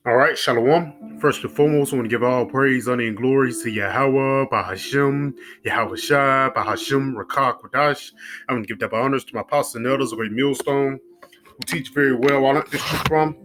All right, Shalom. First and foremost, I want to give all praise, honor, and glory to Yahweh, Bahashim, Yahweh Shai, Bahashim, Rakah, Kodash. I want to give double honors to my apostles and elders of Great Millstone, who teach very well. I learned this truth from.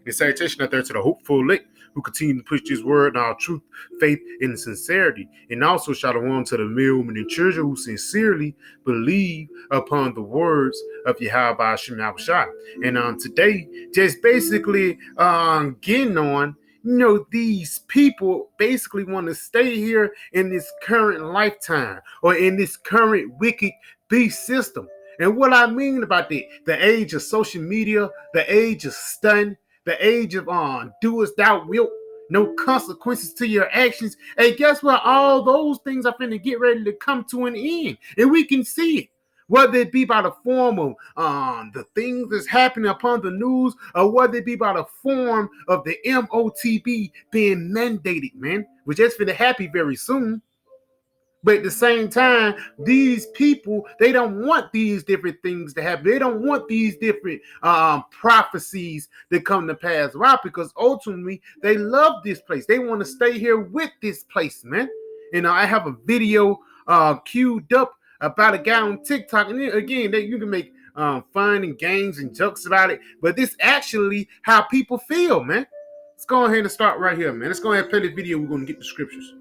And salutation out there to the hopeful elect who continue to push this word in our truth, faith, and sincerity. And also shalom to the millmen and children who sincerely believe upon the words of Yahweh Hashem Yahushua. And today, just basically getting on, these people basically want to stay here in this current lifetime or in this current wicked beast system. And what I mean about that, the age of social media, the age of stun, the age of do as thou wilt, no consequences to your actions. Hey, guess what? All those things are finna get ready to come to an end. And we can see it. Whether it be by the form of the things that's happening upon the news, or whether it be by the form of the MOTB being mandated, man, which is finna happen very soon. But at the same time, these people, they don't want these different things to happen. They don't want these different prophecies to come to pass. Why? Because ultimately, they love this place. They want to stay here with this place, man. And I have a video queued up about a guy on TikTok. And again, you can make fun and games and jokes about it. But this actually how people feel, man. Let's go ahead and start right here, man. Let's go ahead and play this video. We're going to get the scriptures.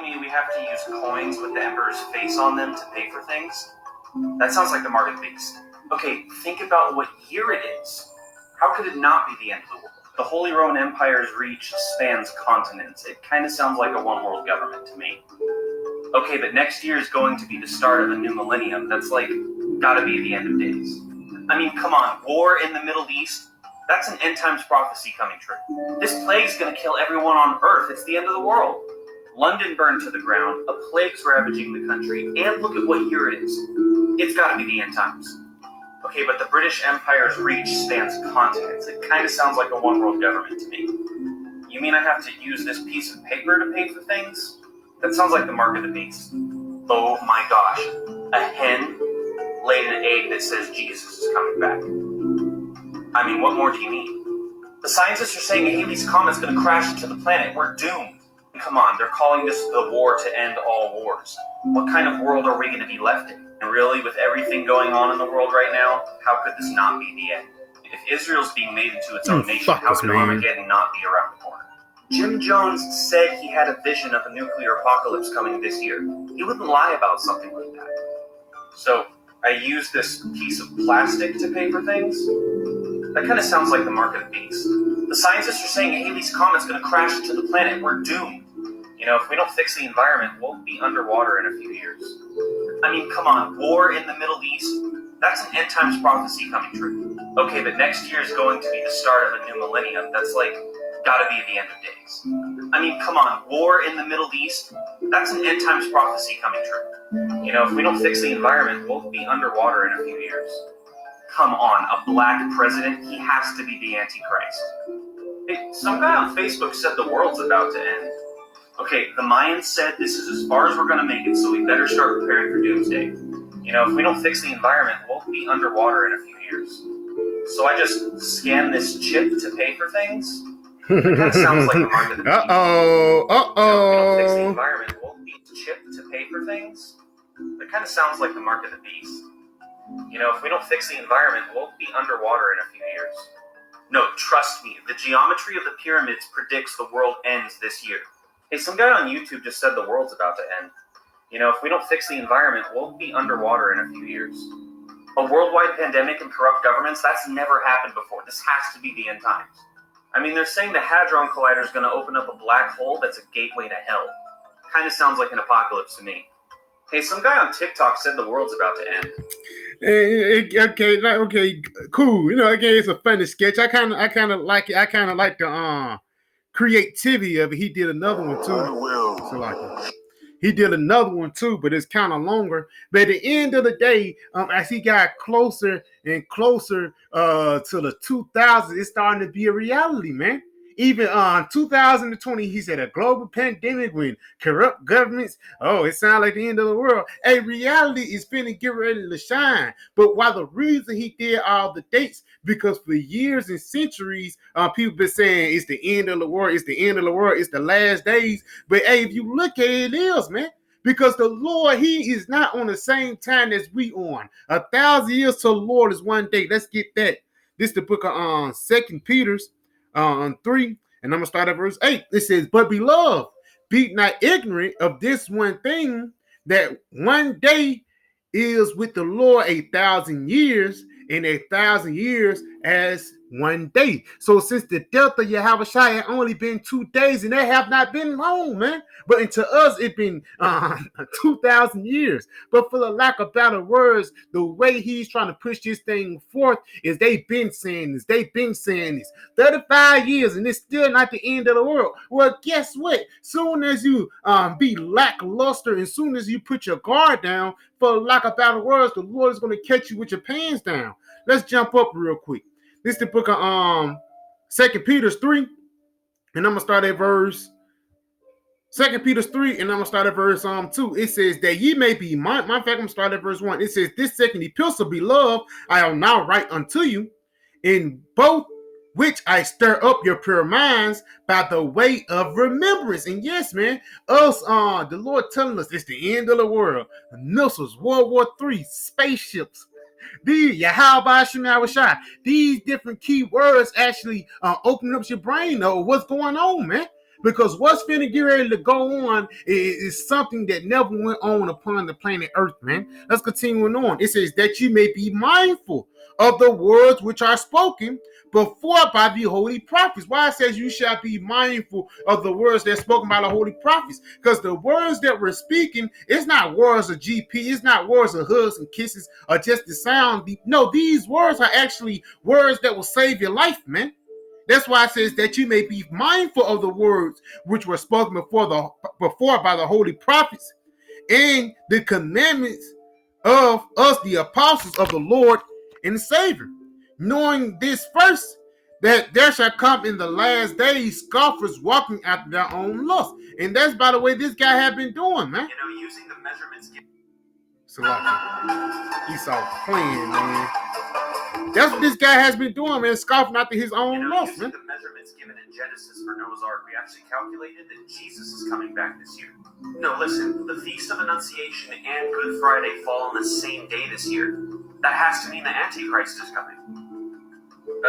Me we have to use coins with the emperor's face on them to pay for things? That sounds like the mark of the beast. Okay, think about what year it is. How could it not be the end of the world? The Holy Roman Empire's reach spans continents. It kind of sounds like a one-world government to me. Okay, but next year is going to be the start of a new millennium. That's like, gotta be the end of days. I mean, come on, war in the Middle East? That's an end times prophecy coming true. This plague's gonna kill everyone on Earth. It's the end of the world. London burned to the ground, a plague's ravaging the country, and look at what year it is. It's gotta be the end times. Okay, but the British Empire's reach spans continents. It kind of sounds like a one-world government to me. You mean I have to use this piece of paper to pay for things? That sounds like the mark of the beast. Oh my gosh, a hen laid an egg that says Jesus is coming back. I mean, what more do you need? The scientists are saying a Halley's Comet's gonna crash into the planet. We're doomed. Come on, they're calling this the war to end all wars. What kind of world are we going to be left in? And really, with everything going on in the world right now, how could this not be the end? If Israel's being made into its own nation, how could Armageddon not be around the corner? Jim Jones said he had a vision of a nuclear apocalypse coming this year. He wouldn't lie about something like that. So, I use this piece of plastic to pay for things? That kind of sounds like the mark of the beast. The scientists are saying Halley's Comet's going to crash into the planet. We're doomed. If we don't fix the environment, we'll be underwater in a few years. I mean, come on, war in the Middle East? That's an end times prophecy coming true. Okay, but next year is going to be the start of a new millennium. That's like, gotta be the end of days. I mean, come on, war in the Middle East? That's an end times prophecy coming true. If we don't fix the environment, we'll be underwater in a few years. Come on, a black president? He has to be the Antichrist. Hey, some guy on Facebook said the world's about to end. Okay, the Mayans said this is as far as we're going to make it, so we better start preparing for doomsday. If we don't fix the environment, we'll be underwater in a few years. So I just scan this chip to pay for things? It kind of sounds like the mark of the beast. If we don't fix the environment, we'll be chip to pay for things? It kind of sounds like the mark of the beast. If we don't fix the environment, we'll be underwater in a few years. No, trust me, the geometry of the pyramids predicts the world ends this year. Hey, some guy on YouTube just said the world's about to end. If we don't fix the environment, we'll be underwater in a few years. A worldwide pandemic and corrupt governments, that's never happened before. This has to be the end times. I mean, they're saying the Hadron Collider is going to open up a black hole that's a gateway to hell. Kind of sounds like an apocalypse to me. Hey, some guy on TikTok said the world's about to end. Okay, cool. Again, it's a funny sketch. I kind of like it. I kind of like the creativity of it. He did another one too. He did another one too, but it's kind of longer. But at the end of the day, as he got closer and closer to the 2000s, it's starting to be a reality, man. Even 2020, he said a global pandemic when corrupt governments, it sounds like the end of the world. Hey, reality is finna get ready to shine. But while the reason he did all the dates, because for years and centuries, people been saying it's the end of the world, it's the end of the world, it's the last days. But hey, if you look at it, it is, man. Because the Lord, he is not on the same time as we on. 1,000 years to the Lord is one day. Let's get that. This is the book of 2 Peter's 3, and I'm going to start at verse 8. It says, but beloved, be not ignorant of this one thing, that one day is with the Lord 1,000 years, and 1,000 years as one day. So since the death of Yahushua had only been 2 days, and they have not been long, man. But into us, it's been 2,000 years. But for the lack of better words, the way he's trying to push this thing forth is they've been saying this. They've been saying this. 35 years, and it's still not the end of the world. Well, guess what? Soon as you be lackluster, and soon as you put your guard down, for lack of better words, the Lord is going to catch you with your pants down. Let's jump up real quick. This is the book of 2 Peter 3, and I'm going to start at verse 2 Peter 3, and I'm going to start at verse 2. It says that ye may be mindful. In fact, I'm going to start at verse 1. It says, this second epistle, beloved, I am now write unto you, in both which I stir up your pure minds by the way of remembrance. And yes, man, us, the Lord telling us it's the end of the world. The missiles, World War III, spaceships. These Yahushua, these different key words actually open up your brain though. What's going on, man? Because what's finna get ready to go on is something that never went on upon the planet Earth, man. Let's continue on. It says that you may be mindful of the words which are spoken before by the holy prophets. Why it says you shall be mindful of the words that are spoken by the holy prophets? Because the words that we're speaking, it's not words of GP, it's not words of hugs and kisses or just the sound. No, these words are actually words that will save your life, man. That's why it says that you may be mindful of the words which were spoken before by the holy prophets, and the commandments of us, the apostles of the Lord and the Savior. Knowing this first, that there shall come in the last days scoffers walking after their own lust. And that's, by the way, this guy had been doing, man. You know, using the measurements. Esau playing, man. That's what this guy has been doing, man, scoffing after his own lust, man. The measurements given in Genesis for Noah's Ark, we actually calculated that Jesus is coming back this year. No, listen, the Feast of Annunciation and Good Friday fall on the same day this year. That has to mean the Antichrist is coming.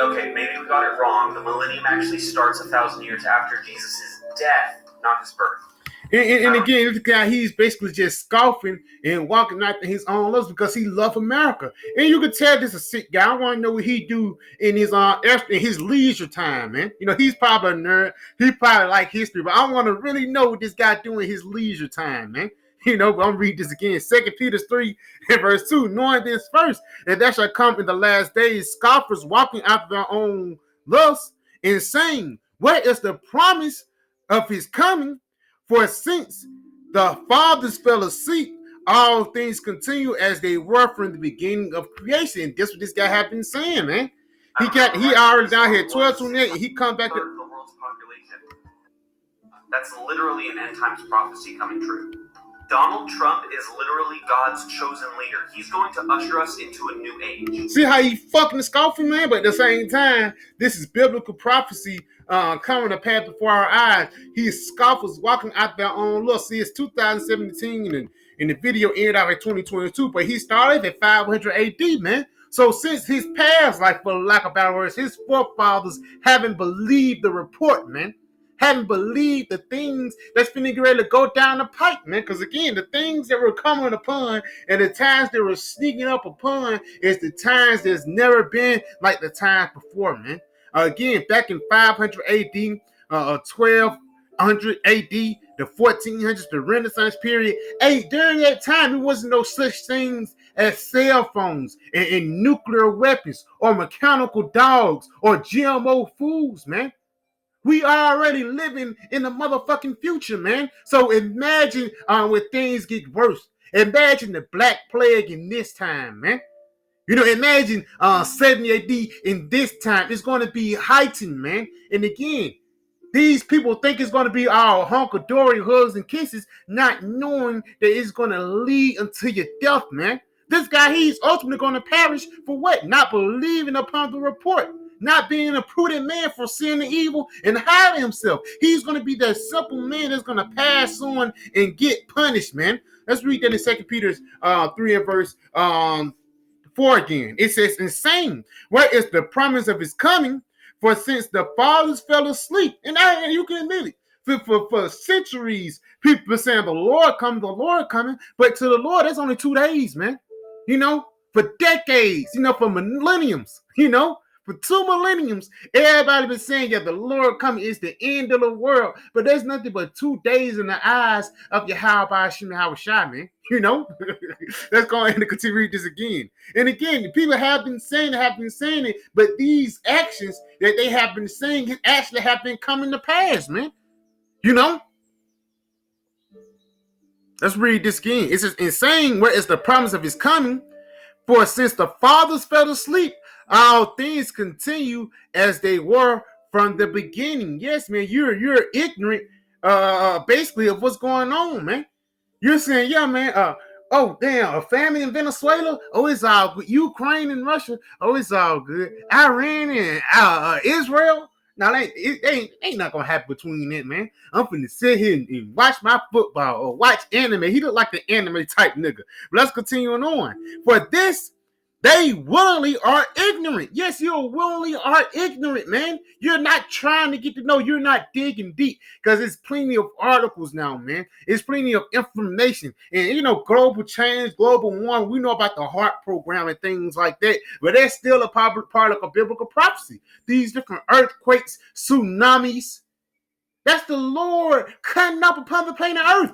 Okay, maybe we got it wrong. The millennium actually starts 1,000 years after Jesus' death, not his birth. And again, this guy, he's basically just scoffing and walking after his own lust because he loves America. And you can tell this is a sick guy. I want to know what he do in his leisure time, man. You know, he's probably a nerd. He probably like history, but I want to really know what this guy do in his leisure time, man. You know, but I'm reading this again. 2 Peter 3 and verse 2. Knowing this first, that there shall come in the last days scoffers walking after their own lust and saying, where is the promise of his coming? For since the fathers fell asleep, all things continue as they were from the beginning of creation. And that's what this guy had been saying, man. He already down here 12:28, and he come back to the world's population. That's literally an end times prophecy coming true. Donald Trump is literally God's chosen leader. He's going to usher us into a new age. See how he fucking scoffing, man? But at the same time, this is biblical prophecy coming to pass before our eyes. He is scoffers walking out their own lust. See, it's 2017 and the video ended out in 2022, but he started at 500 AD, man. So since his past life, for lack of better words, his forefathers haven't believed the report, man. Haven't believed the things that's finna get ready to go down the pipe, man. Because again, the things that were coming upon and the times they were sneaking up upon is the times there's never been like the times before, man. Again, back in 500 AD, 1200 AD, the 1400s, the Renaissance period. Hey, during that time, there wasn't no such things as cell phones and nuclear weapons or mechanical dogs or GMO foods, man. We are already living in the motherfucking future, man. So imagine when things get worse. Imagine the Black Plague in this time, man. You know, imagine 70 AD in this time. It's going to be heightened, man. And again, These people think it's going to be all hunky-dory hugs and kisses, not knowing that it's going to lead until your death, man. This guy, he's ultimately going to perish for what? Not believing upon the report. Not being a prudent man, for seeing the evil and hiding himself. He's going to be that simple man that's going to pass on and get punished, man. Let's read that in 2 Peter 3 and verse 4 again. It says, insane. Where is the promise of his coming? For since the fathers fell asleep, and you can admit it, for centuries, people are saying the Lord coming, but to the Lord, that's only 2 days, man. For decades, for millenniums, for 2 millenniums, everybody been saying, yeah, the Lord coming is the end of the world, but there's nothing but 2 days in the eyes of Yahweh Hashem Yahushua, man. Let's go ahead and continue to read this again. And again, people have been saying it, but these actions that they have been saying actually have been coming to pass, man. Let's read this again. It says, insane, where is the promise of his coming? For since the fathers fell asleep, all things continue as they were from the beginning. Yes, man, you're ignorant, basically, of what's going on, man. You're saying, yeah, man, oh, damn, a famine in Venezuela? Oh, it's all good. Ukraine and Russia? Oh, it's all good. Iran and Israel? Now, it ain't not going to happen between that, man. I'm finna sit here and watch my football or watch anime. He look like the anime type nigga. But let's continue on. For this, they willingly are ignorant. Yes, you willingly are ignorant, man. You're not trying to get to know. You're not digging deep because there's plenty of articles now, man. There's plenty of information. And, global change, global warming, we know about the HART program and things like that. But that's still a part of a biblical prophecy. These different earthquakes, tsunamis, that's the Lord cutting up upon the planet Earth.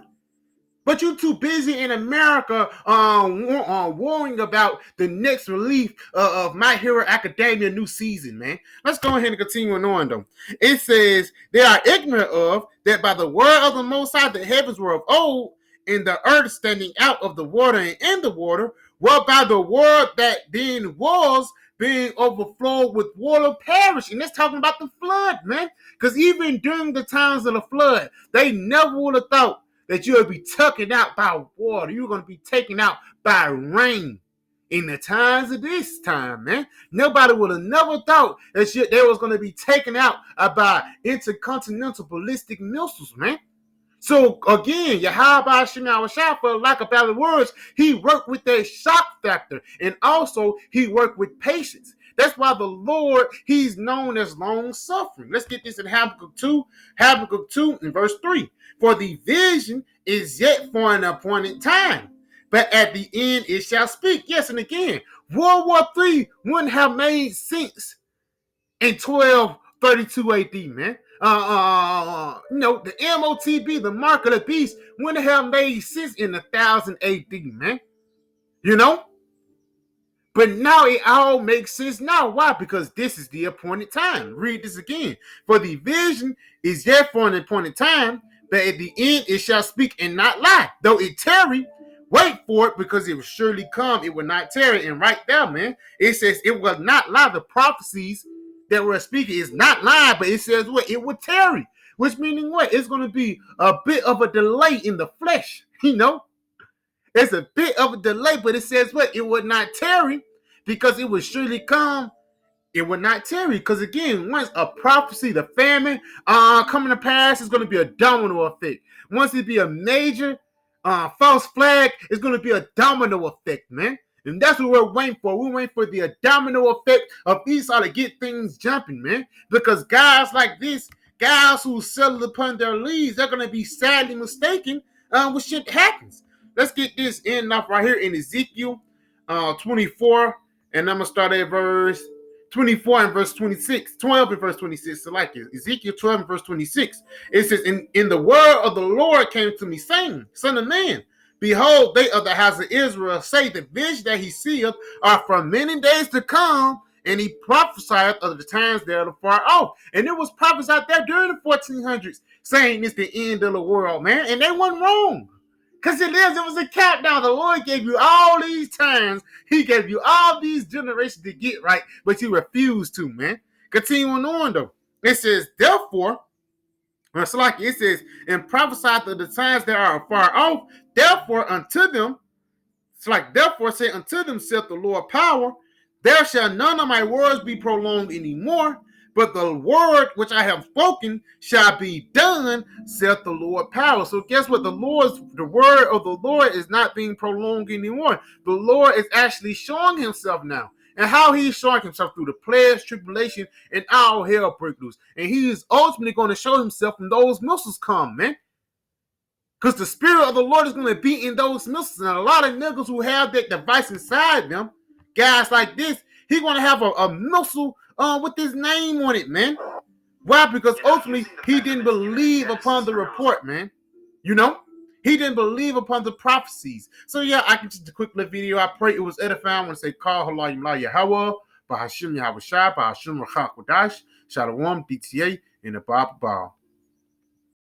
But you're too busy in America worrying about the next release of My Hero Academia new season, man. Let's go ahead and continue on, though. It says, they are ignorant of that by the word of the Most High the heavens were of old, and the earth standing out of the water and in the water, whereby the world that then was being overflowed with water perished. And that's talking about the flood, man. Because even during the times of the flood, they never would have thought that you would be taken out by water. You're going to be taken out by rain. In the times of this time, man, nobody would have never thought that they was going to be taken out by intercontinental ballistic missiles, man. So again, Yahweh Hashem Yahushua, for lack of better words, he worked with that shock factor, and also he worked with patience. That's why the Lord, he's known as long suffering. Let's get this in Habakkuk 2 in verse 3. For the vision is yet for an appointed time, but at the end it shall speak. Yes, and again, World War III wouldn't have made sense in 1232 AD, man. The MOTB, the mark of the beast, wouldn't have made sense in 1000 AD, man. But now it all makes sense now. Why? Because this is the appointed time. Read this again. For the vision is yet for an appointed time, but at the end it shall speak and not lie. Though it tarry, wait for it, because it will surely come. It will not tarry. And right there, man, it says it will not lie. The prophecies that we're speaking is not lying, but it says what? It will tarry. Which meaning what? It's going to be a bit of a delay in the flesh, It's a bit of a delay, but it says what? It would not tarry, because it would surely come. It would not tarry, because again, once a prophecy, the famine coming to pass, is going to be a domino effect. Once it be a major false flag, it's going to be a domino effect, man. And that's what we're waiting for. We're waiting for the domino effect of Esau to get things jumping, man. Because guys like this, guys who settle upon their leads, they're going to be sadly mistaken when shit happens. Let's get this in off right here in Ezekiel 24. And I'm going to start at verse 24 and verse 26. 12 and verse 26. So like it. Ezekiel 12 and verse 26. It says, in the word of the Lord came to me, saying, Son of man, behold, they of the house of Israel say the vision that he seeth are from many days to come, and he prophesied of the times that are far off. And it was prophesied there during the 1400s, saying it's the end of the world, man. And they weren't wrong. Because it was a countdown. The Lord gave you all these times. He gave you all these generations to get right, but you refused to, man. Continuing on, though. It says, therefore, Well, it's like it says, and prophesy to the times that are far off. Therefore, unto them, it's like, therefore say unto them, saith the Lord power, there shall none of my words be prolonged anymore, but the word which I have spoken shall be done, saith the Lord power. So guess what? The word of the Lord is not being prolonged anymore. The Lord is actually showing himself now. And how he's showing himself through the plagues, tribulation, and all hell break loose. And he is ultimately going to show himself when those missiles come, man. Because the spirit of the Lord is going to be in those missiles. And a lot of niggas who have that device inside them, guys like this, he's going to have a missile with his name on it, man. Why? Because ultimately, he didn't believe upon the report, man. You know? He didn't believe upon the prophecies. So yeah, I can just a quick little video. I pray it was edifying when I say, Call Halayim La Yahweh, Bahashim Yahweh Shai, Bahashim Rachak Wadash, Shalom, DTA, and the Bible Ball.